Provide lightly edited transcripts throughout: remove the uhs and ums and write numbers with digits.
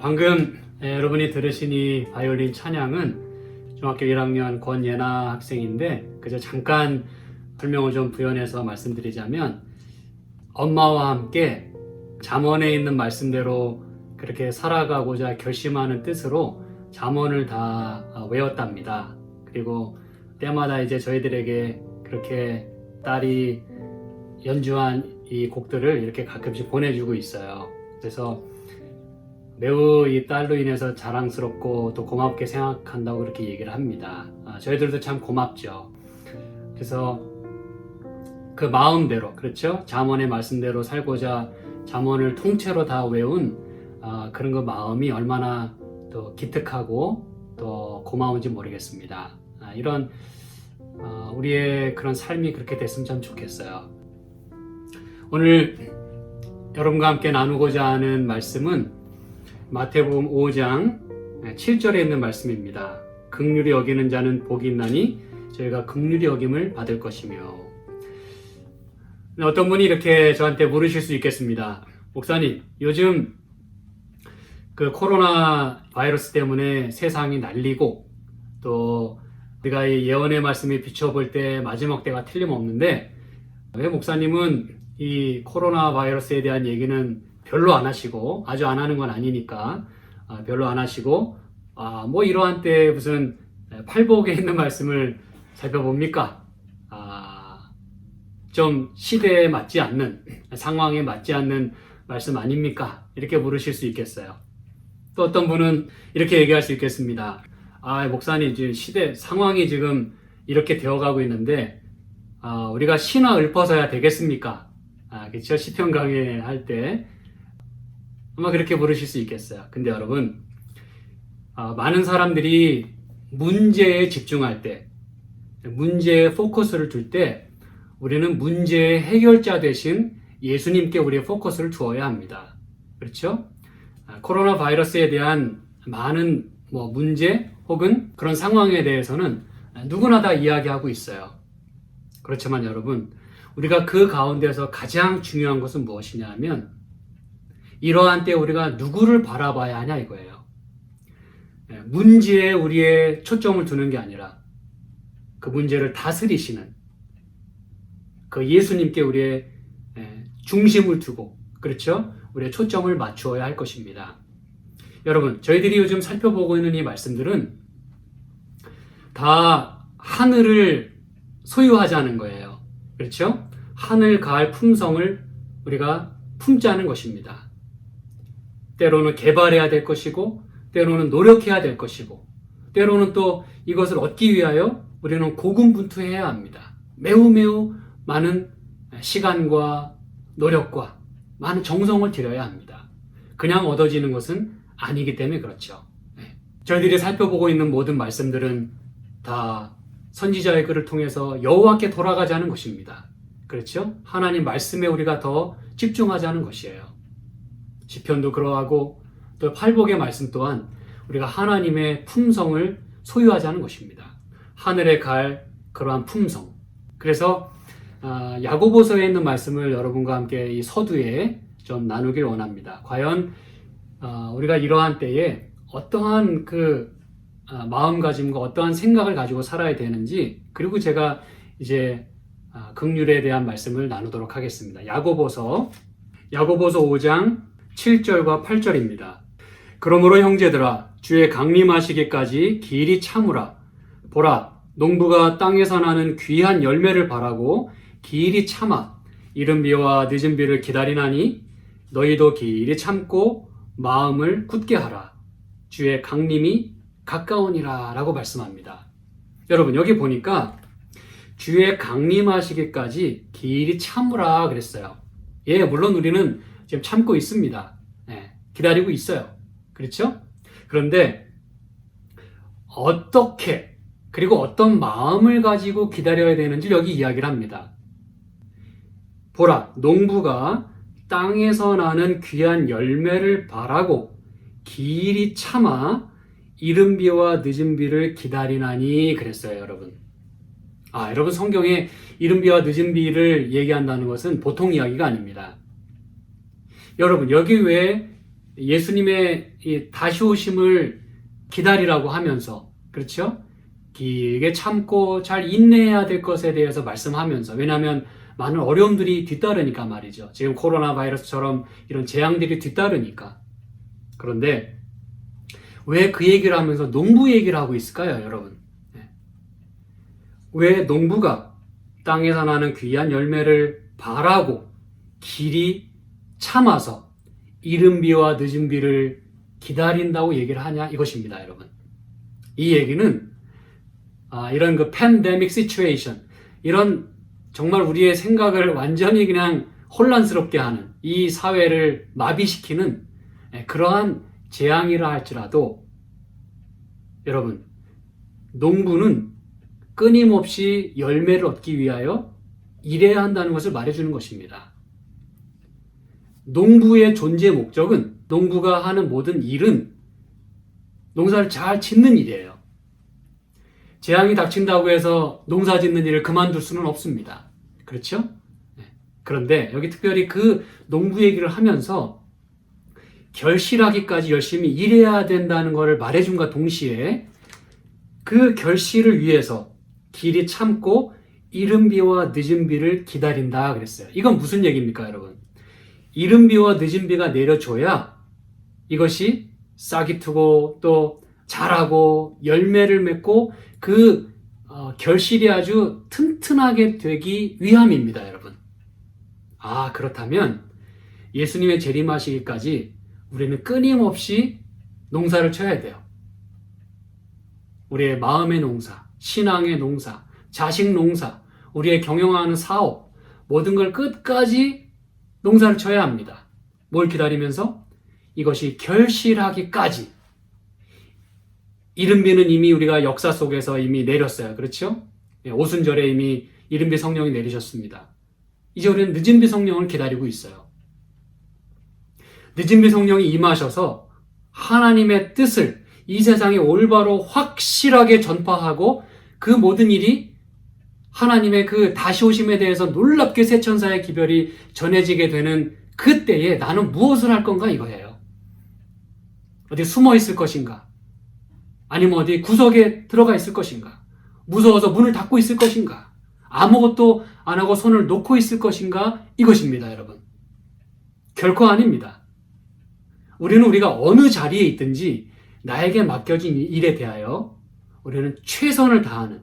방금 여러분이 들으신 이 바이올린 찬양은 중학교 1학년 권예나 학생인데 그저 잠깐 설명을 좀 부연해서 말씀드리자면 엄마와 함께 잠언에 있는 말씀대로 그렇게 살아가고자 결심하는 뜻으로 잠언을 다 외웠답니다. 그리고 때마다 이제 저희들에게 그렇게 딸이 연주한 이 곡들을 이렇게 가끔씩 보내주고 있어요. 그래서 매우 이 딸로 인해서 자랑스럽고 또 고맙게 생각한다고 그렇게 얘기를 합니다. 저희들도 참 고맙죠. 그래서 그 마음대로, 그렇죠? 잠언의 말씀대로 살고자 잠언을 통째로 다 외운 그런 그 마음이 얼마나 또 기특하고 또 고마운지 모르겠습니다. 이런 우리의 그런 삶이 그렇게 됐으면 참 좋겠어요. 오늘 여러분과 함께 나누고자 하는 말씀은 마태복음 5장 7절에 있는 말씀입니다. 긍휼히 여기는 자는 복이 있나니 저희가 긍휼히 여김을 받을 것이며. 어떤 분이 이렇게 저한테 물으실 수 있겠습니다. 목사님, 요즘 그 코로나 바이러스 때문에 세상이 난리고 또 우리가 이 예언의 말씀에 비춰볼 때 마지막 때가 틀림없는데 왜 목사님은 이 코로나 바이러스에 대한 얘기는 별로 안 하시고, 아주 안 하는 건 아니니까 별로 안 하시고 뭐 이러한 때 무슨 팔복에 있는 말씀을 살펴봅니까? 좀 시대에 맞지 않는, 상황에 맞지 않는 말씀 아닙니까? 이렇게 물으실 수 있겠어요. 또 어떤 분은 이렇게 얘기할 수 있겠습니다. 목사님, 지금 시대 상황이 지금 이렇게 되어가고 있는데 우리가 신화 읊어서야 되겠습니까? 그렇죠? 시편 강의할 때 아마 그렇게 물으실 수 있겠어요. 근데 여러분, 많은 사람들이 문제에 집중할 때, 문제에 포커스를 둘 때 우리는 문제의 해결자 대신 예수님께 우리의 포커스를 두어야 합니다. 그렇죠? 코로나 바이러스에 대한 많은 문제 혹은 그런 상황에 대해서는 누구나 다 이야기하고 있어요. 그렇지만 여러분, 우리가 그 가운데서 가장 중요한 것은 무엇이냐 하면 이러한 때 우리가 누구를 바라봐야 하냐 이거예요. 문제에 우리의 초점을 두는 게 아니라 그 문제를 다스리시는 그 예수님께 우리의 중심을 두고, 그렇죠? 우리의 초점을 맞추어야 할 것입니다. 여러분, 저희들이 요즘 살펴보고 있는 이 말씀들은 다 하늘을 소유하자는 거예요. 그렇죠? 하늘 가을 품성을 우리가 품자는 것입니다. 때로는 개발해야 될 것이고, 때로는 노력해야 될 것이고, 때로는 또 이것을 얻기 위하여 우리는 고군분투해야 합니다. 매우 많은 시간과 노력과 많은 정성을 들여야 합니다. 그냥 얻어지는 것은 아니기 때문에 그렇죠. 저희들이 살펴보고 있는 모든 말씀들은 다 선지자의 글을 통해서 여호와께 돌아가자는 것입니다. 그렇죠? 하나님 말씀에 우리가 더 집중하자는 것이에요. 시편도 그러하고 또 팔복의 말씀 또한 우리가 하나님의 품성을 소유하자는 것입니다. 하늘에 갈 그러한 품성. 그래서 야고보서에 있는 말씀을 여러분과 함께 이 서두에 좀 나누길 원합니다. 과연 우리가 이러한 때에 어떠한 그 마음가짐과 어떠한 생각을 가지고 살아야 되는지, 그리고 제가 이제 긍휼에 대한 말씀을 나누도록 하겠습니다. 야고보서 5장 7절과 8절입니다. 그러므로 형제들아, 주의 강림하시기까지 길이 참으라. 보라, 농부가 땅에서 나는 귀한 열매를 바라고 길이 참아 이른 비와 늦은 비를 기다리나니 너희도 길이 참고 마음을 굳게 하라. 주의 강림이 가까우니라 라고 말씀합니다. 여러분, 여기 보니까 주의 강림하시기까지 길이 참으라 그랬어요. 물론 우리는 지금 참고 있습니다. 기다리고 있어요. 그렇죠? 그런데 어떻게, 그리고 어떤 마음을 가지고 기다려야 되는지 여기 이야기를 합니다. 보라, 농부가 땅에서 나는 귀한 열매를 바라고 길이 참아 이른 비와 늦은 비를 기다리나니 그랬어요, 여러분. 여러분, 성경에 이른 비와 늦은 비를 얘기한다는 것은 보통 이야기가 아닙니다. 여러분, 여기 왜 예수님의 이 다시 오심을 기다리라고 하면서, 그렇죠? 길게 참고 잘 인내해야 될 것에 대해서 말씀하면서, 왜냐하면 많은 어려움들이 뒤따르니까 말이죠. 지금 코로나 바이러스처럼 이런 재앙들이 뒤따르니까. 그런데 왜 그 얘기를 하면서 농부 얘기를 하고 있을까요, 여러분? 왜 농부가 땅에서 나는 귀한 열매를 바라고 길이 참아서 이른 비와 늦은 비를 기다린다고 얘기를 하냐, 이것입니다, 여러분. 이 얘기는 이런 그 팬데믹 시츄에이션, 이런 정말 우리의 생각을 완전히 그냥 혼란스럽게 하는, 이 사회를 마비시키는 그러한 재앙이라 할지라도, 여러분, 농부는 끊임없이 열매를 얻기 위하여 일해야 한다는 것을 말해주는 것입니다. 농부의 존재 목적은, 농부가 하는 모든 일은 농사를 잘 짓는 일이에요. 재앙이 닥친다고 해서 농사 짓는 일을 그만둘 수는 없습니다. 그렇죠? 그런데 여기 특별히 그 농부 얘기를 하면서 결실하기까지 열심히 일해야 된다는 것을 말해준과 동시에 그 결실을 위해서 길이 참고 이른 비와 늦은 비를 기다린다 그랬어요. 이건 무슨 얘기입니까, 여러분? 이른 비와 늦은 비가 내려줘야 이것이 싹이 트고 또 자라고 열매를 맺고 그 결실이 아주 튼튼하게 되기 위함입니다, 여러분. 그렇다면 예수님의 재림하시기까지 우리는 끊임없이 농사를 쳐야 돼요. 우리의 마음의 농사, 신앙의 농사, 자식 농사, 우리의 경영하는 사업, 모든 걸 끝까지 농사를 쳐야 합니다. 뭘 기다리면서? 이것이 결실하기까지. 이른비는 이미 우리가 역사 속에서 이미 내렸어요. 그렇죠? 오순절에 이미 이른비 성령이 내리셨습니다. 이제 우리는 늦은비 성령을 기다리고 있어요. 늦은비 성령이 임하셔서 하나님의 뜻을 이 세상에 올바로 확실하게 전파하고 그 모든 일이 하나님의 그 다시 오심에 대해서 놀랍게 새 천사의 기별이 전해지게 되는 그때에 나는 무엇을 할 건가, 이거예요. 어디 숨어 있을 것인가? 아니면 어디 구석에 들어가 있을 것인가? 무서워서 문을 닫고 있을 것인가? 아무것도 안 하고 손을 놓고 있을 것인가? 이것입니다, 여러분. 결코 아닙니다. 우리가 어느 자리에 있든지 나에게 맡겨진 일에 대하여 우리는 최선을 다하는,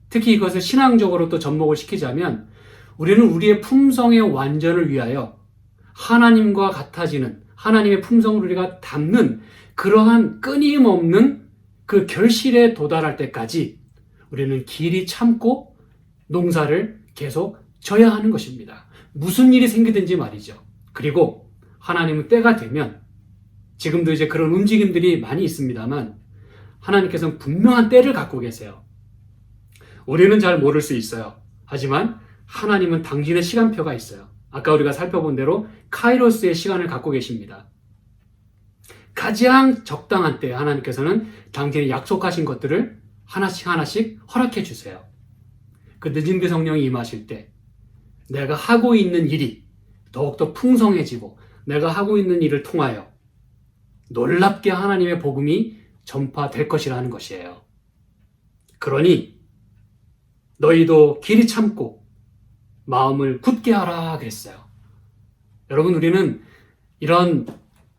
특히 이것을 신앙적으로 또 접목을 시키자면 우리는 우리의 품성의 완전을 위하여 하나님과 같아지는, 하나님의 품성을 우리가 담는 그러한 끊임없는 그 결실에 도달할 때까지 우리는 길이 참고 농사를 계속 져야 하는 것입니다. 무슨 일이 생기든지 말이죠. 그리고 하나님은 때가 되면, 지금도 이제 그런 움직임들이 많이 있습니다만 하나님께서는 분명한 때를 갖고 계세요. 우리는 잘 모를 수 있어요. 하지만 하나님은 당신의 시간표가 있어요. 아까 우리가 살펴본 대로 카이로스의 시간을 갖고 계십니다. 가장 적당한 때 하나님께서는 당신이 약속하신 것들을 하나씩 하나씩 허락해 주세요. 그 늦은비 성령이 임하실 때 내가 하고 있는 일이 더욱더 풍성해지고 내가 하고 있는 일을 통하여 놀랍게 하나님의 복음이 전파될 것이라는 것이에요. 그러니 너희도 길이 참고 마음을 굳게 하라 그랬어요. 여러분, 우리는 이런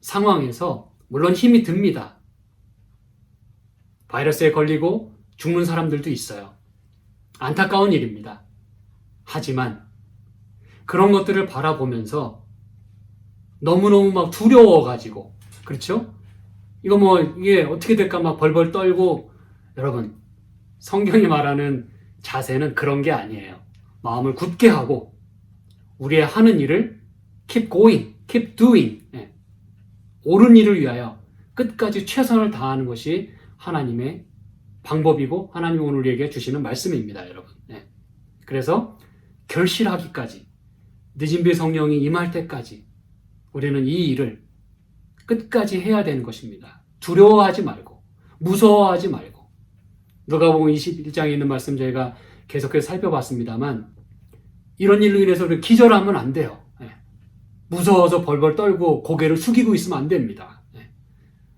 상황에서 물론 힘이 듭니다. 바이러스에 걸리고 죽는 사람들도 있어요. 안타까운 일입니다. 하지만 그런 것들을 바라보면서 너무너무 막 두려워가지고, 그렇죠? 이게 어떻게 될까 막 벌벌 떨고, 여러분, 성경이 말하는 자세는 그런 게 아니에요. 마음을 굳게 하고 우리의 하는 일을 keep going, keep doing, 옳은 일을 위하여 끝까지 최선을 다하는 것이 하나님의 방법이고 하나님이 오늘 우리에게 주시는 말씀입니다, 여러분. 그래서 결실하기까지, 늦은비 성령이 임할 때까지 우리는 이 일을 끝까지 해야 되는 것입니다. 두려워하지 말고, 무서워하지 말고. 누가복음 21장에 있는 말씀 저희가 계속해서 살펴봤습니다만 이런 일로 인해서 우리 기절하면 안 돼요. 무서워서 벌벌 떨고 고개를 숙이고 있으면 안 됩니다.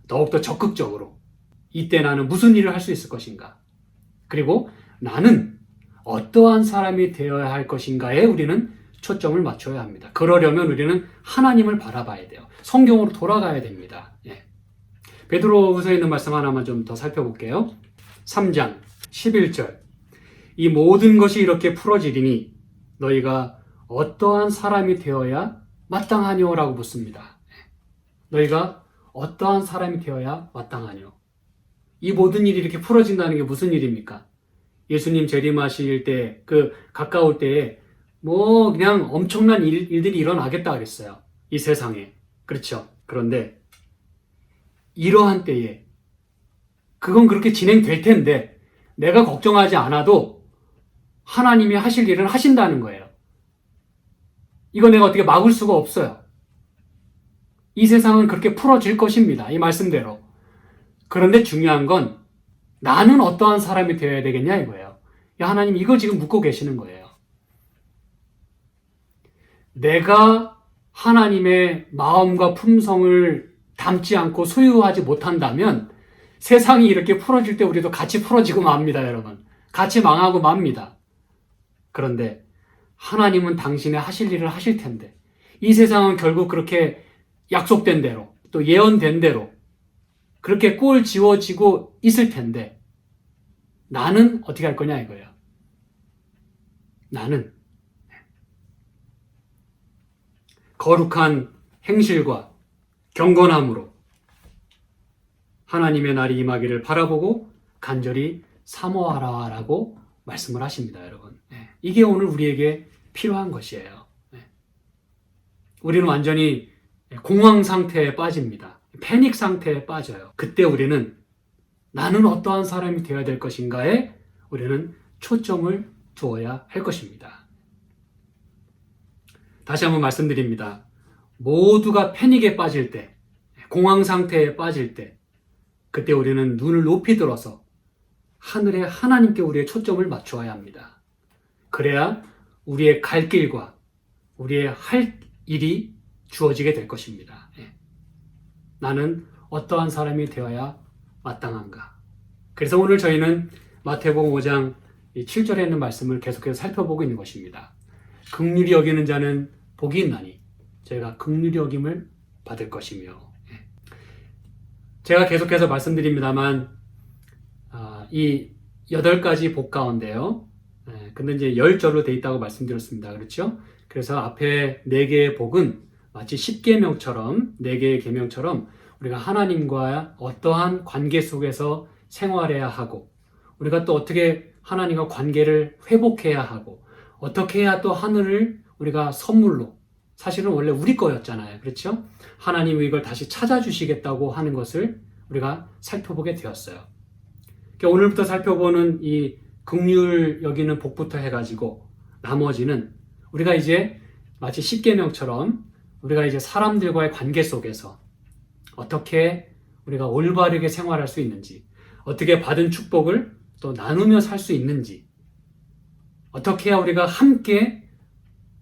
더욱더 적극적으로 이때 나는 무슨 일을 할 수 있을 것인가? 그리고 나는 어떠한 사람이 되어야 할 것인가에 우리는 초점을 맞춰야 합니다. 그러려면 우리는 하나님을 바라봐야 돼요. 성경으로 돌아가야 됩니다. 베드로후서에 있는 말씀 하나만 좀 더 살펴볼게요. 3장 11절 이 모든 것이 이렇게 풀어지리니 너희가 어떠한 사람이 되어야 마땅하뇨라고 묻습니다. 너희가 어떠한 사람이 되어야 마땅하뇨? 이 모든 일이 이렇게 풀어진다는 게 무슨 일입니까? 예수님 재림하실 때 가까울 때에 그냥 엄청난 일들이 일어나겠다 그랬어요. 이 세상에. 그렇죠. 그런데 이러한 때에 그건 그렇게 진행될 텐데 내가 걱정하지 않아도 하나님이 하실 일은 하신다는 거예요. 이거 내가 어떻게 막을 수가 없어요. 이 세상은 그렇게 풀어질 것입니다. 이 말씀대로. 그런데 중요한 건 나는 어떠한 사람이 되어야 되겠냐 이거예요. 하나님 이거 지금 묻고 계시는 거예요. 내가 하나님의 마음과 품성을 담지 않고 소유하지 못한다면 세상이 이렇게 풀어질 때 우리도 같이 풀어지고 맙니다, 여러분. 같이 망하고 맙니다. 그런데 하나님은 당신의 하실 일을 하실 텐데 이 세상은 결국 그렇게 약속된 대로 또 예언된 대로 그렇게 꼴 지워지고 있을 텐데 나는 어떻게 할 거냐 이거예요. 나는 거룩한 행실과 경건함으로 하나님의 날이 임하기를 바라보고 간절히 사모하라라고 말씀을 하십니다, 여러분. 이게 오늘 우리에게 필요한 것이에요. 우리는 완전히 공황 상태에 빠집니다. 패닉 상태에 빠져요. 그때 우리는 나는 어떠한 사람이 되어야 될 것인가에 우리는 초점을 두어야 할 것입니다. 다시 한번 말씀드립니다. 모두가 패닉에 빠질 때, 공황 상태에 빠질 때, 그때 우리는 눈을 높이 들어서 하늘의 하나님께 우리의 초점을 맞추어야 합니다. 그래야 우리의 갈 길과 우리의 할 일이 주어지게 될 것입니다. 나는 어떠한 사람이 되어야 마땅한가? 그래서 오늘 저희는 마태복음 5장 7절에 있는 말씀을 계속해서 살펴보고 있는 것입니다. 긍휼히 여기는 자는 복이 있나니 저희가 긍휼히 여김을 받을 것이며, 제가 계속해서 말씀드립니다만 이 8가지 복 가운데요. 근데 이제 10절로 되어 있다고 말씀드렸습니다. 그렇죠? 그래서 앞에 4개의 복은 마치 10계명처럼 4개의 계명처럼 우리가 하나님과 어떠한 관계 속에서 생활해야 하고 우리가 또 어떻게 하나님과 관계를 회복해야 하고 어떻게 해야 또 하늘을 우리가 선물로, 사실은 원래 우리 거였잖아요. 그렇죠? 하나님이 이걸 다시 찾아주시겠다고 하는 것을 우리가 살펴보게 되었어요. 그러니까 오늘부터 살펴보는 이 긍휼 여기는 복부터 해가지고 나머지는 우리가 이제 마치 10계명처럼 우리가 이제 사람들과의 관계 속에서 어떻게 우리가 올바르게 생활할 수 있는지, 어떻게 받은 축복을 또 나누며 살 수 있는지, 어떻게 해야 우리가 함께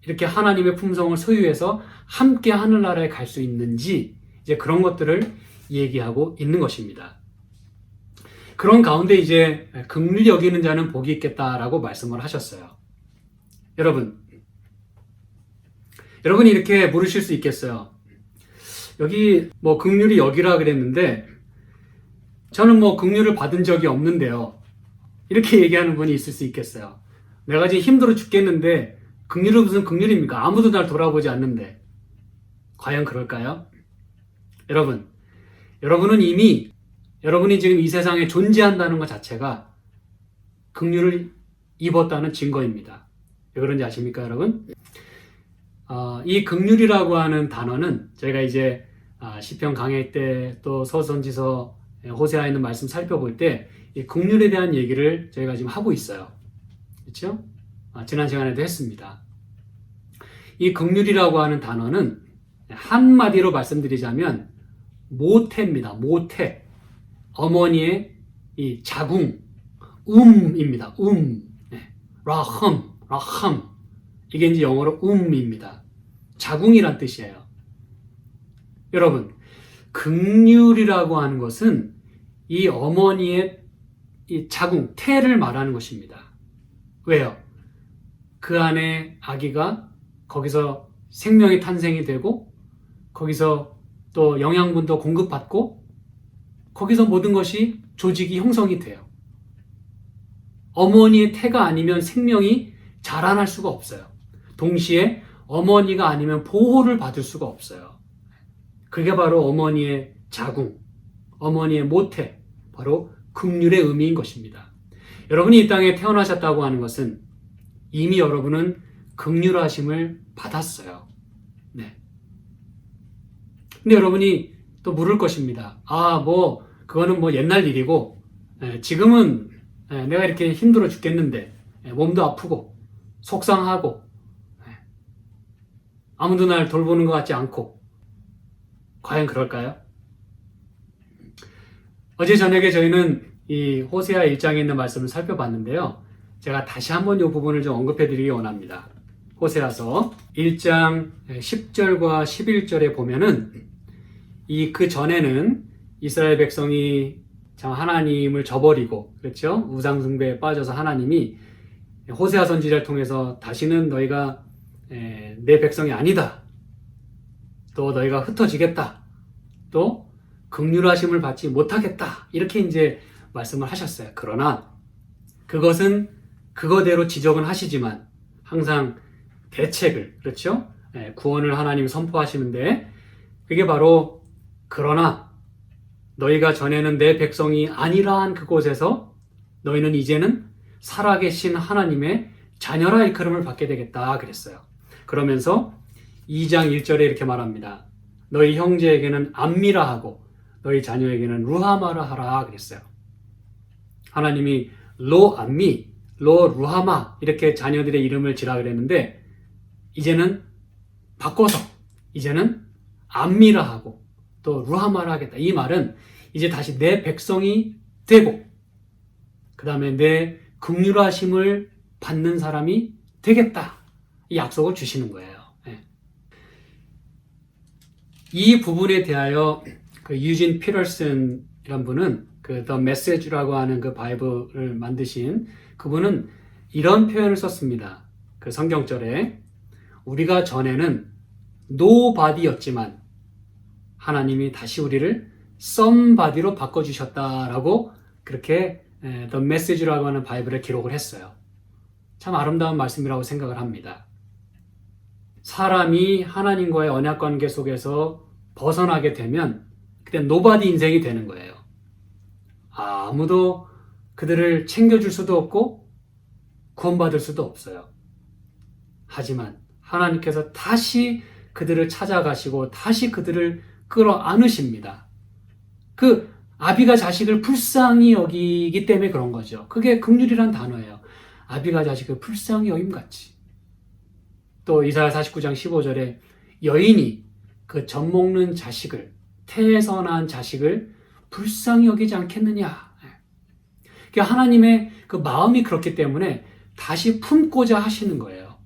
이렇게 하나님의 품성을 소유해서 함께 하늘나라에 갈 수 있는지, 이제 그런 것들을 얘기하고 있는 것입니다. 그런 가운데 이제 긍휼히 여기는 자는 복이 있겠다라고 말씀을 하셨어요. 여러분이 이렇게 물으실 수 있겠어요. 여기 긍휼히 여기라 그랬는데 저는 긍휼을 받은 적이 없는데요. 이렇게 얘기하는 분이 있을 수 있겠어요. 내가 지금 힘들어 죽겠는데 긍휼은 무슨 긍휼입니까? 아무도 날 돌아보지 않는데. 과연 그럴까요? 여러분은 이미 여러분이 지금 이 세상에 존재한다는 것 자체가 긍휼을 입었다는 증거입니다. 왜 그런지 아십니까, 여러분? 이 긍휼이라고 하는 단어는 저희가 이제 시편 강해 때 또 서선지서 호세아에 있는 말씀 살펴볼 때 이 긍휼에 대한 얘기를 저희가 지금 하고 있어요. 그렇죠? 지난 시간에도 했습니다. 이 긍휼이라고 하는 단어는 한마디로 말씀드리자면 모태입니다. 모태. 어머니의 이 자궁, 입니다. 라함. 이게 이제 영어로 입니다. 자궁이란 뜻이에요. 여러분, 긍휼이라고 하는 것은 이 어머니의 이 자궁, 태를 말하는 것입니다. 왜요? 그 안에 아기가 거기서 생명이 탄생이 되고 거기서 또 영양분도 공급받고 거기서 모든 것이 조직이 형성이 돼요. 어머니의 태가 아니면 생명이 자라날 수가 없어요. 동시에 어머니가 아니면 보호를 받을 수가 없어요. 그게 바로 어머니의 자궁, 어머니의 모태, 바로 긍휼의 의미인 것입니다. 여러분이 이 땅에 태어나셨다고 하는 것은 이미 여러분은 긍휼하심을 받았어요. 네. 근데 여러분이 또 물을 것입니다. 그거는 옛날 일이고, 지금은 내가 이렇게 힘들어 죽겠는데, 몸도 아프고, 속상하고, 아무도 날 돌보는 것 같지 않고, 과연 그럴까요? 어제 저녁에 저희는 이 호세아 1장에 있는 말씀을 살펴봤는데요. 제가 다시 한번 이 부분을 좀 언급해 드리기 원합니다. 호세아서 1장 10절과 11절에 보면은 그 전에는 이스라엘 백성이 참 하나님을 저버리고, 그렇죠? 우상숭배에 빠져서 하나님이 호세아 선지자를 통해서 다시는 너희가 내 백성이 아니다. 또 너희가 흩어지겠다. 또 긍휼하심을 받지 못하겠다. 이렇게 이제 말씀을 하셨어요. 그러나 그것은 그거대로 지적은 하시지만 항상 대책을, 그렇죠? 구원을 하나님이 선포하시는데 그게 바로 그러나 너희가 전에는 내 백성이 아니라한 그곳에서 너희는 이제는 살아계신 하나님의 자녀라 일컬음을 받게 되겠다 그랬어요. 그러면서 2장 1절에 이렇게 말합니다. 너희 형제에게는 암미라 하고 너희 자녀에게는 루하마라 하라 그랬어요. 하나님이 로 암미, 로 루하마 이렇게 자녀들의 이름을 지라 그랬는데 이제는 바꿔서 이제는 암미라 하고 또 루하마라 하겠다. 이 말은 이제 다시 내 백성이 되고 그 다음에 내 긍휼하심을 받는 사람이 되겠다. 이 약속을 주시는 거예요. 이 부분에 대하여 그 유진 피터슨이란 분은 그 The Message라고 하는 그 바이블을 만드신 그분은 이런 표현을 썼습니다. 그 성경절에 우리가 전에는 nobody였지만 하나님이 다시 우리를 somebody로 바꿔주셨다라고 그렇게 The Message라고 하는 바이블에 기록을 했어요. 참 아름다운 말씀이라고 생각을 합니다. 사람이 하나님과의 언약 관계 속에서 벗어나게 되면 그때 노바디 인생이 되는 거예요. 아무도 그들을 챙겨줄 수도 없고 구원받을 수도 없어요. 하지만 하나님께서 다시 그들을 찾아가시고 다시 그들을 끌어안으십니다. 그 아비가 자식을 불쌍히 여기기 때문에 그런 거죠. 그게 긍휼이란 단어예요. 아비가 자식을 불쌍히 여김같이. 또 이사야 49장 15절에 여인이 그 젖 먹는 자식을 태에서 난 자식을 불쌍히 여기지 않겠느냐. 그러니까 하나님의 그 마음이 그렇기 때문에 다시 품고자 하시는 거예요.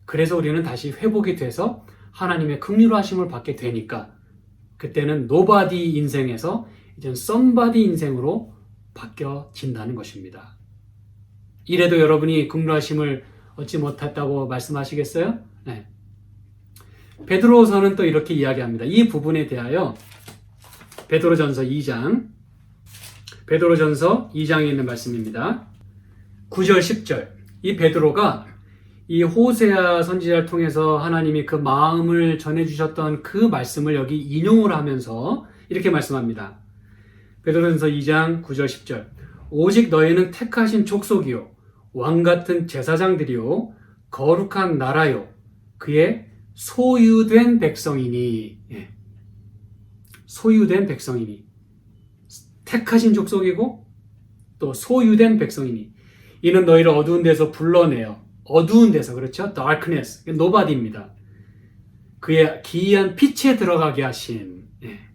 그래서 우리는 다시 회복이 돼서 하나님의 긍휼하심을 받게 되니까 그때는 노바디 인생에서 이제는 썸바디 인생으로 바뀌어진다는 것입니다. 이래도 여러분이 긍휼하심을 얻지 못했다고 말씀하시겠어요? 네. 베드로서는 또 이렇게 이야기합니다. 이 부분에 대하여 베드로전서 2장에 있는 말씀입니다. 9절 10절 이 베드로가 이 호세아 선지자를 통해서 하나님이 그 마음을 전해주셨던 그 말씀을 여기 인용을 하면서 이렇게 말씀합니다. 베드로전서 2장 9절 10절 오직 너희는 택하신 족속이요 왕같은 제사장들이요 거룩한 나라요 그의 소유된 백성이니. 소유된 백성이니 택하신 족속이고 또 소유된 백성이니 이는 너희를 어두운 데서 불러내어 어두운 데서 그렇죠? darkness, nobody입니다. 그의 기이한 빛에 들어가게 하신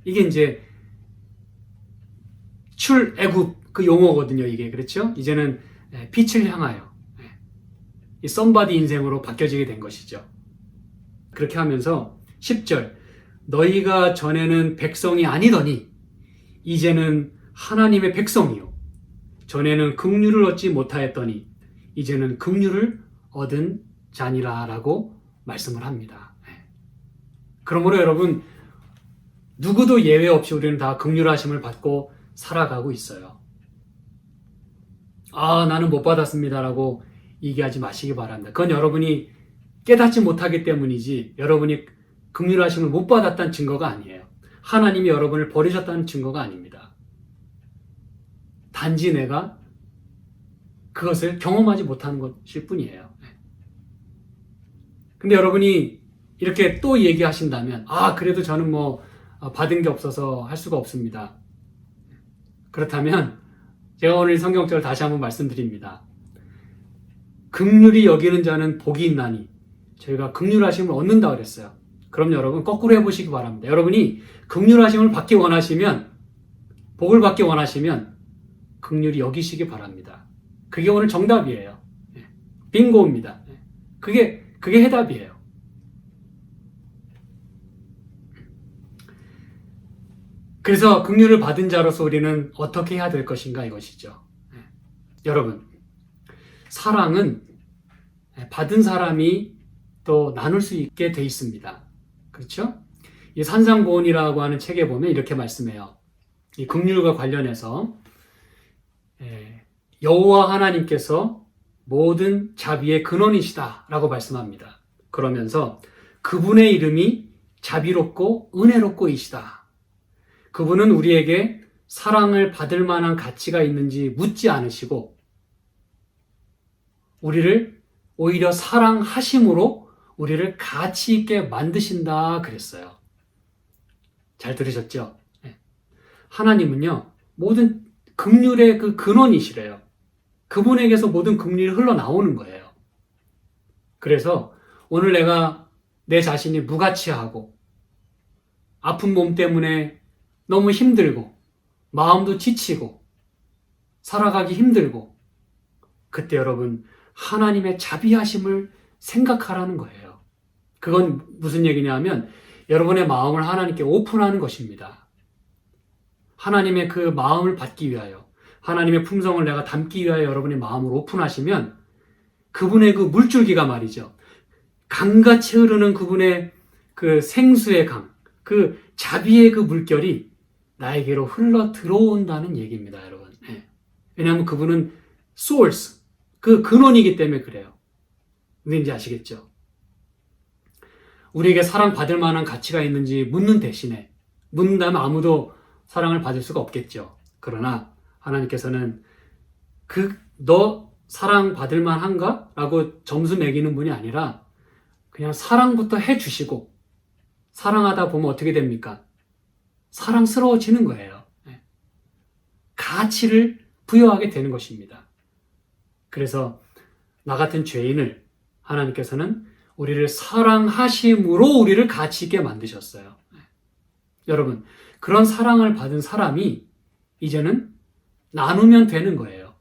이게 이제 출애굽 그 용어거든요. 이게 그렇죠? 이제는 빛을 향하여 이 썸바디 인생으로 바뀌어지게 된 것이죠. 그렇게 하면서 10절 너희가 전에는 백성이 아니더니 이제는 하나님의 백성이요 전에는 긍휼을 얻지 못하였더니 이제는 긍휼을 얻은 자니라 라고 말씀을 합니다. 그러므로 여러분 누구도 예외 없이 우리는 다 긍휼하심을 받고 살아가고 있어요. 나는 못 받았습니다라고 얘기하지 마시기 바랍니다. 그건 여러분이 깨닫지 못하기 때문이지 여러분이 긍휼하심을 못 받았다는 증거가 아니에요. 하나님이 여러분을 버리셨다는 증거가 아닙니다. 단지 내가 그것을 경험하지 못하는 것일 뿐이에요. 근데 여러분이 이렇게 또 얘기하신다면 그래도 저는 받은 게 없어서 할 수가 없습니다. 그렇다면 제가 오늘 성경절을 다시 한번 말씀드립니다. 긍휼히 여기는 자는 복이 있나니 저희가 긍휼하심을 얻는다 그랬어요. 그럼 여러분 거꾸로 해보시기 바랍니다. 여러분이 긍휼하심을 받기 원하시면 복을 받기 원하시면 긍휼히 여기시기 바랍니다. 그게 오늘 정답이에요. 빙고입니다. 그게 해답이에요. 그래서 긍휼을 받은 자로서 우리는 어떻게 해야 될 것인가 이것이죠. 여러분 사랑은 받은 사람이 또 나눌 수 있게 돼 있습니다. 그렇죠? 이 산상보훈이라고 하는 책에 보면 이렇게 말씀해요. 이 긍휼과 관련해서 여호와 하나님께서 모든 자비의 근원이시다 라고 말씀합니다. 그러면서 그분의 이름이 자비롭고 은혜롭고 이시다. 그분은 우리에게 사랑을 받을 만한 가치가 있는지 묻지 않으시고 우리를 오히려 사랑하심으로 우리를 가치 있게 만드신다 그랬어요. 잘 들으셨죠? 하나님은요 모든 긍휼의 그 근원이시래요. 그분에게서 모든 긍휼이 흘러나오는 거예요. 그래서 오늘 내가 내 자신이 무가치하고 아픈 몸 때문에 너무 힘들고 마음도 지치고 살아가기 힘들고 그때 여러분 하나님의 자비하심을 생각하라는 거예요. 그건 무슨 얘기냐 하면 여러분의 마음을 하나님께 오픈하는 것입니다. 하나님의 그 마음을 받기 위하여 하나님의 품성을 내가 담기 위하여 여러분의 마음을 오픈하시면 그분의 그 물줄기가 말이죠. 강같이 흐르는 그분의 그 생수의 강, 그 자비의 그 물결이 나에게로 흘러 들어온다는 얘기입니다, 여러분. 왜냐하면 그분은 source, 그 근원이기 때문에 그래요. 뭔지 아시겠죠? 우리에게 사랑받을 만한 가치가 있는지 묻는 대신에 묻는다면 아무도 사랑을 받을 수가 없겠죠. 그러나 하나님께서는 너 사랑받을 만한가? 라고 점수 매기는 분이 아니라 그냥 사랑부터 해주시고 사랑하다 보면 어떻게 됩니까? 사랑스러워지는 거예요. 가치를 부여하게 되는 것입니다. 그래서 나 같은 죄인을 하나님께서는 우리를 사랑하심으로 우리를 가치 있게 만드셨어요. 여러분, 그런 사랑을 받은 사람이 이제는 나누면 되는 거예요.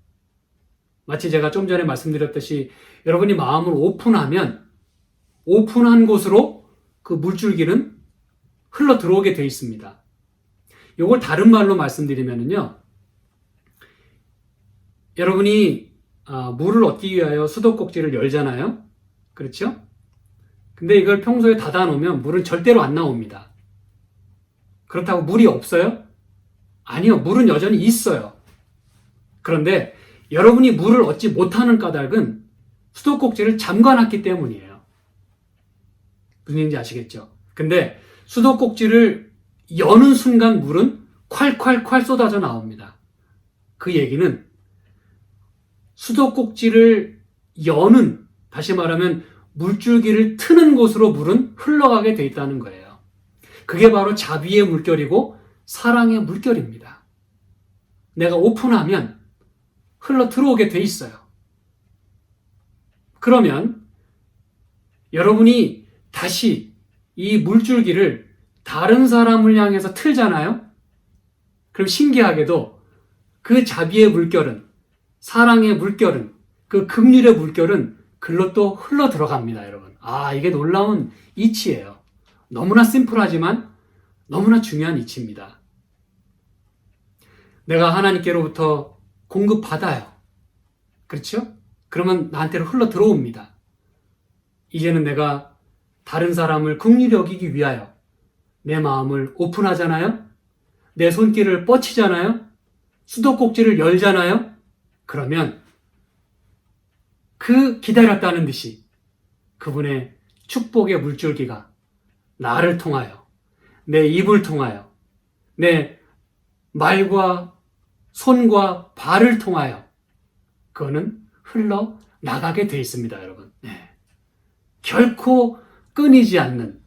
마치 제가 좀 전에 말씀드렸듯이 여러분이 마음을 오픈하면 오픈한 곳으로 그 물줄기는 흘러 들어오게 돼 있습니다. 이걸 다른 말로 말씀드리면요. 여러분이 물을 얻기 위하여 수도꼭지를 열잖아요. 그렇죠? 근데 이걸 평소에 닫아 놓으면 물은 절대로 안 나옵니다. 그렇다고 물이 없어요? 아니요. 물은 여전히 있어요. 그런데 여러분이 물을 얻지 못하는 까닭은 수도꼭지를 잠가놨기 때문이에요. 무슨 얘기인지 아시겠죠? 근데 수도꼭지를 여는 순간 물은 콸콸콸 쏟아져 나옵니다. 그 얘기는 수도꼭지를 여는, 다시 말하면 물줄기를 트는 곳으로 물은 흘러가게 돼 있다는 거예요. 그게 바로 자비의 물결이고 사랑의 물결입니다. 내가 오픈하면 흘러 들어오게 돼 있어요. 그러면 여러분이 다시 이 물줄기를 다른 사람을 향해서 틀잖아요? 그럼 신기하게도 그 자비의 물결은, 사랑의 물결은, 그 긍휼의 물결은 글로 또 흘러 들어갑니다, 여러분. 아, 이게 놀라운 이치예요. 너무나 심플하지만 너무나 중요한 이치입니다. 내가 하나님께로부터 공급받아요. 그렇죠? 그러면 나한테로 흘러 들어옵니다. 이제는 내가 다른 사람을 긍휼히 여기기 위하여 내 마음을 오픈하잖아요? 내 손길을 뻗치잖아요? 수도꼭지를 열잖아요? 그러면 그 기다렸다는 듯이 그분의 축복의 물줄기가 나를 통하여, 내 입을 통하여, 내 말과 손과 발을 통하여 그거는 흘러나가게 돼 있습니다, 여러분. 네. 결코 끊이지 않는,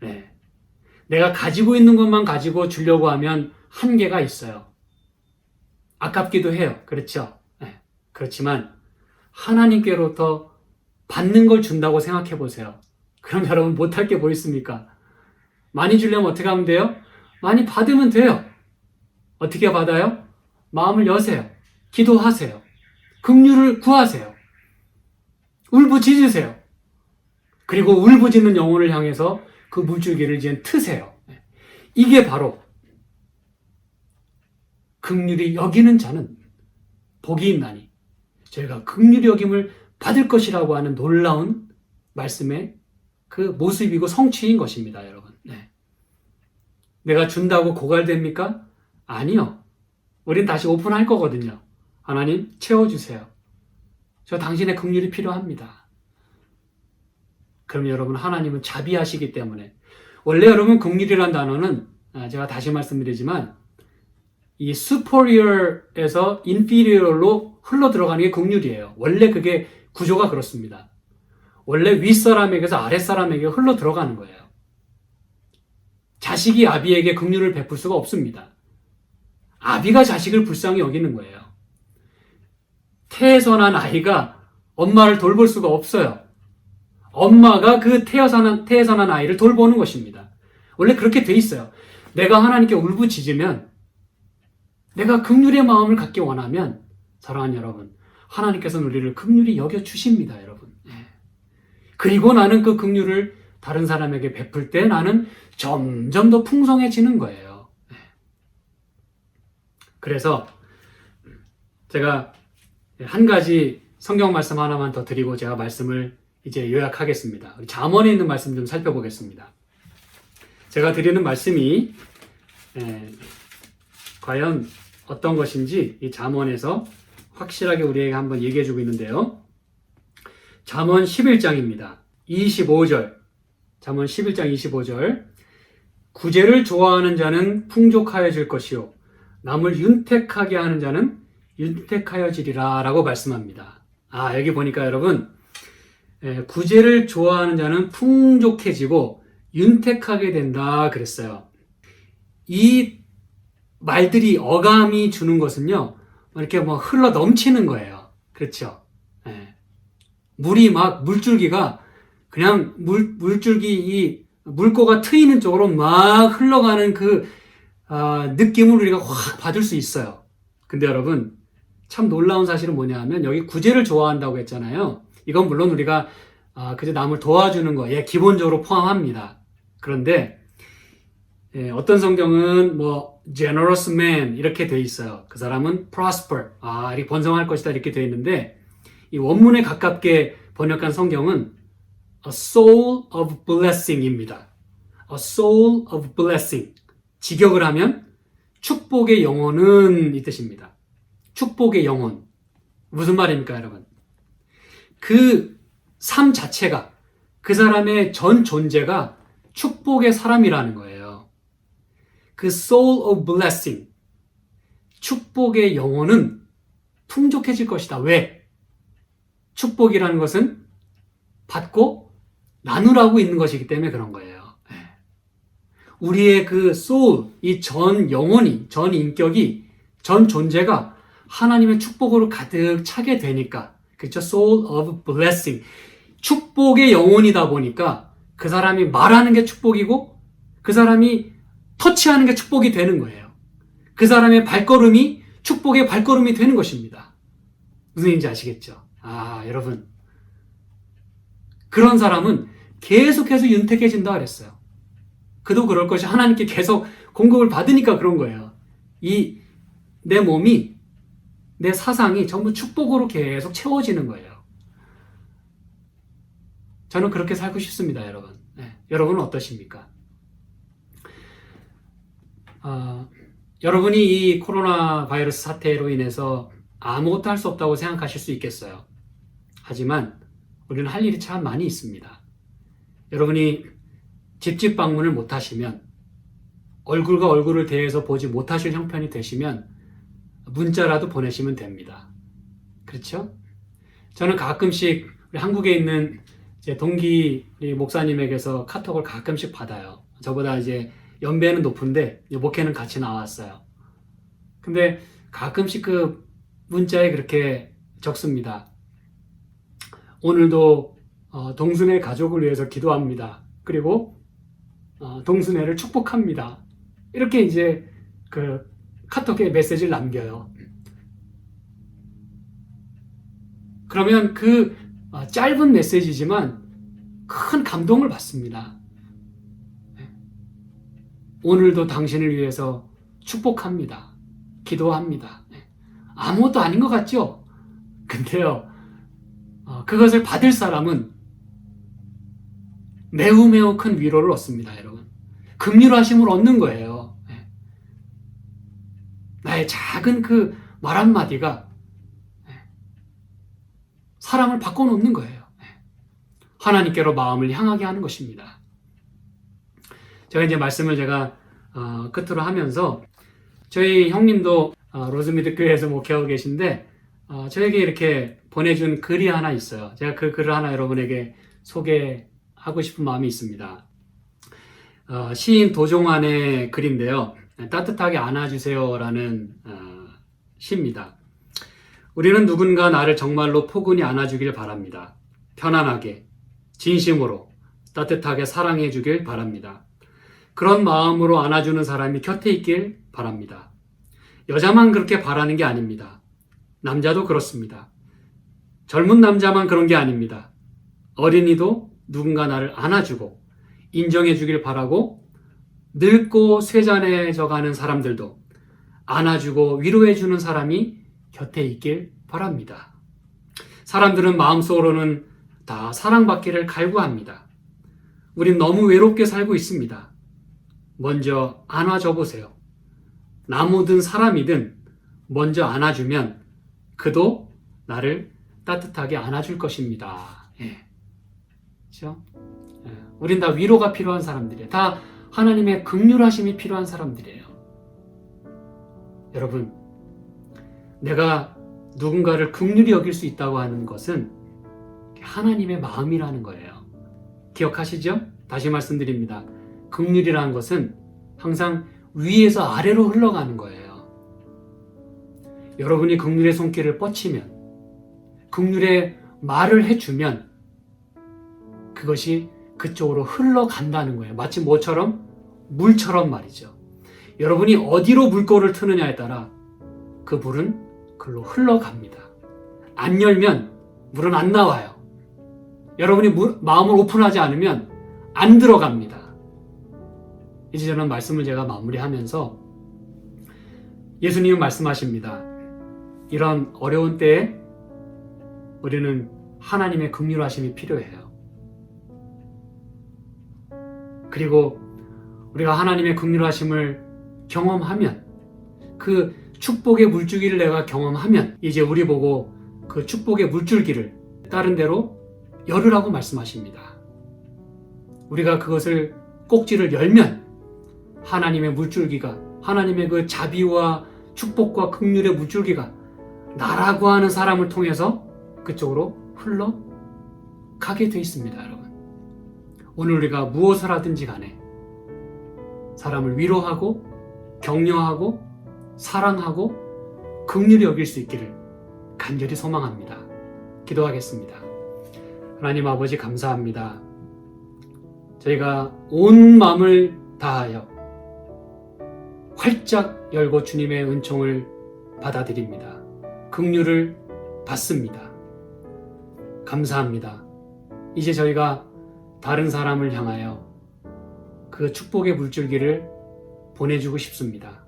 네. 내가 가지고 있는 것만 가지고 주려고 하면 한계가 있어요. 아깝기도 해요. 그렇죠? 네. 그렇지만 하나님께로부터 받는 걸 준다고 생각해 보세요. 그럼 여러분 못할 게 뭐 있습니까? 많이 주려면 어떻게 하면 돼요? 많이 받으면 돼요. 어떻게 받아요? 마음을 여세요. 기도하세요. 긍휼을 구하세요. 울부짖으세요. 그리고 울부짖는 영혼을 향해서 그 물줄기를 이제 트세요. 이게 바로 긍휼히 여기는 자는 복이 있나니 저희가 긍휼히 여김을 받을 것이라고 하는 놀라운 말씀의 그 모습이고 성취인 것입니다, 여러분. 네. 내가 준다고 고갈됩니까? 아니요. 우린 다시 오픈할 거거든요. 하나님 채워주세요. 저 당신의 긍휼이 필요합니다. 그럼 여러분 하나님은 자비하시기 때문에 원래 여러분 긍휼이란 단어는 제가 다시 말씀드리지만 이 superior에서 inferior로 흘러 들어가는 게 긍휼이에요. 원래 그게 구조가 그렇습니다. 원래 윗사람에게서 아랫사람에게 흘러 들어가는 거예요. 자식이 아비에게 긍휼을 베풀 수가 없습니다. 아비가 자식을 불쌍히 여기는 거예요. 태어난 아이가 엄마를 돌볼 수가 없어요. 엄마가 그 태어난 아이를 돌보는 것입니다. 원래 그렇게 돼 있어요. 내가 하나님께 울부짖으면, 내가 긍휼의 마음을 갖기 원하면, 사랑하는 여러분, 하나님께서는 우리를 긍휼히 여겨주십니다, 여러분. 그리고 나는 그 긍휼을 다른 사람에게 베풀 때 나는 점점 더 풍성해지는 거예요. 그래서 제가 한 가지 성경 말씀 하나만 더 드리고 제가 말씀을 이제 요약하겠습니다. 잠언에 있는 말씀 좀 살펴보겠습니다. 제가 드리는 말씀이 과연 어떤 것인지 이 잠언에서 확실하게 우리에게 한번 얘기해 주고 있는데요. 잠언 11장입니다. 25절. 잠언 11장 25절. 구제를 좋아하는 자는 풍족하여질 것이요 남을 윤택하게 하는 자는 윤택하여지리라 라고 말씀합니다. 여기 보니까 여러분 구제를 좋아하는 자는 풍족해지고 윤택하게 된다 그랬어요. 이 말들이 어감이 주는 것은요 이렇게 흘러 넘치는 거예요. 그렇죠? 물이 막 물줄기가 그냥 물줄기 이 물고가 트이는 쪽으로 막 흘러가는 그 느낌을 우리가 확 받을 수 있어요. 근데 여러분 참 놀라운 사실은 뭐냐 하면 여기 구제를 좋아한다고 했잖아요. 이건 물론 우리가 그저 남을 도와주는 거 기본적으로 포함합니다. 그런데 어떤 성경은 generous man 이렇게 돼 있어요. 그 사람은 prosper 이렇게 번성할 것이다 이렇게 돼 있는데 이 원문에 가깝게 번역한 성경은 a soul of blessing입니다. a soul of blessing. 직역을 하면 축복의 영혼은 이 뜻입니다. 축복의 영혼. 무슨 말입니까, 여러분? 그 삶 자체가, 그 사람의 전 존재가 축복의 사람이라는 거예요. 그 soul of blessing. 축복의 영혼은 풍족해질 것이다. 왜? 축복이라는 것은 받고 나누라고 있는 것이기 때문에 그런 거예요. 우리의 그 soul, 이 전 영혼이, 전 인격이, 전 존재가 하나님의 축복으로 가득 차게 되니까, 그렇죠? soul of blessing. 축복의 영혼이다 보니까 그 사람이 말하는 게 축복이고 그 사람이 터치하는 게 축복이 되는 거예요. 그 사람의 발걸음이 축복의 발걸음이 되는 것입니다. 무슨 얘기인지 아시겠죠? 여러분. 그런 사람은 계속해서 윤택해진다 그랬어요. 그도 그럴 것이 하나님께 계속 공급을 받으니까 그런 거예요. 내 몸이, 내 사상이 전부 축복으로 계속 채워지는 거예요. 저는 그렇게 살고 싶습니다, 여러분. 네. 여러분은 어떠십니까? 여러분이 이 코로나 바이러스 사태로 인해서 아무것도 할 수 없다고 생각하실 수 있겠어요. 하지만 우리는 할 일이 참 많이 있습니다. 여러분이 집집 방문을 못 하시면, 얼굴과 얼굴을 대해서 보지 못하실 형편이 되시면 문자라도 보내시면 됩니다. 그렇죠? 저는 가끔씩 우리 한국에 있는 제 동기 목사님에게서 카톡을 가끔씩 받아요. 저보다 이제 연배는 높은데 목회는 같이 나왔어요. 근데 가끔씩 그 문자에 그렇게 적습니다. 오늘도 동순의 가족을 위해서 기도합니다. 그리고 동순애를 축복합니다. 이렇게 이제 그 카톡에 메시지를 남겨요. 그러면 그 짧은 메시지지만 큰 감동을 받습니다. 오늘도 당신을 위해서 축복합니다. 기도합니다. 아무것도 아닌 것 같죠? 근데요, 그것을 받을 사람은 매우 매우 큰 위로를 얻습니다, 여러분. 긍휼하심을 얻는 거예요. 나의 작은 그 말 한마디가 사람을 바꿔놓는 거예요. 하나님께로 마음을 향하게 하는 것입니다. 제가 이제 말씀을 끝으로 하면서 저희 형님도 로즈미드 교회에서 목회하고 계신데 저에게 이렇게 보내준 글이 하나 있어요. 제가 그 글을 하나 여러분에게 소개하고 싶은 마음이 있습니다. 시인 도종환의 글인데요. 따뜻하게 안아주세요라는 시입니다. 우리는 누군가 나를 정말로 포근히 안아주길 바랍니다. 편안하게, 진심으로, 따뜻하게 사랑해 주길 바랍니다. 그런 마음으로 안아주는 사람이 곁에 있길 바랍니다. 여자만 그렇게 바라는 게 아닙니다. 남자도 그렇습니다. 젊은 남자만 그런 게 아닙니다. 어린이도 누군가 나를 안아주고 인정해 주길 바라고 늙고 쇠잔해져 가는 사람들도 안아주고 위로해 주는 사람이 곁에 있길 바랍니다. 사람들은 마음속으로는 다 사랑받기를 갈구합니다. 우린 너무 외롭게 살고 있습니다. 먼저 안아줘 보세요. 나무든 사람이든 먼저 안아주면 그도 나를 따뜻하게 안아줄 것입니다. 그렇죠? 우린 다 위로가 필요한 사람들이에요. 다 하나님의 긍휼하심이 필요한 사람들이에요. 여러분, 내가 누군가를 긍휼히 여길 수 있다고 하는 것은 하나님의 마음이라는 거예요. 기억하시죠? 다시 말씀드립니다. 긍휼이라는 것은 항상 위에서 아래로 흘러가는 거예요. 여러분이 긍휼의 손길을 뻗치면, 긍휼의 말을 해주면 그것이 그쪽으로 흘러간다는 거예요. 마치 뭐처럼? 물처럼 말이죠. 여러분이 어디로 물꼬를 트느냐에 따라 그 물은 글로 흘러갑니다. 안 열면 물은 안 나와요. 여러분이 마음을 오픈하지 않으면 안 들어갑니다. 이제 저는 말씀을 제가 마무리하면서 예수님은 말씀하십니다. 이런 어려운 때에 우리는 하나님의 긍휼하심이 필요해요. 그리고 우리가 하나님의 긍휼하심을 경험하면, 그 축복의 물줄기를 내가 경험하면 이제 우리 보고 그 축복의 물줄기를 다른 데로 열으라고 말씀하십니다. 우리가 그것을 꼭지를 열면 하나님의 물줄기가, 하나님의 그 자비와 축복과 긍휼의 물줄기가 나라고 하는 사람을 통해서 그쪽으로 흘러가게 돼 있습니다, 여러분. 오늘 우리가 무엇을 하든지 간에 사람을 위로하고 격려하고 사랑하고 긍휼히 여길 수 있기를 간절히 소망합니다. 기도하겠습니다. 하나님 아버지, 감사합니다. 저희가 온 마음을 다하여 활짝 열고 주님의 은총을 받아들입니다. 긍휼을 받습니다. 감사합니다. 이제 저희가 다른 사람을 향하여 그 축복의 물줄기를 보내주고 싶습니다.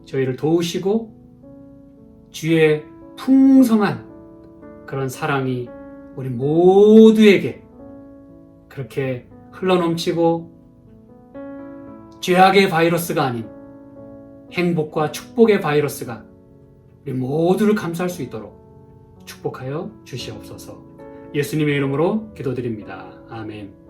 저희를 도우시고 주의 풍성한 그런 사랑이 우리 모두에게 그렇게 흘러넘치고 죄악의 바이러스가 아닌 행복과 축복의 바이러스가 우리 모두를 감싸할 수 있도록 축복하여 주시옵소서. 예수님의 이름으로 기도드립니다. 아멘.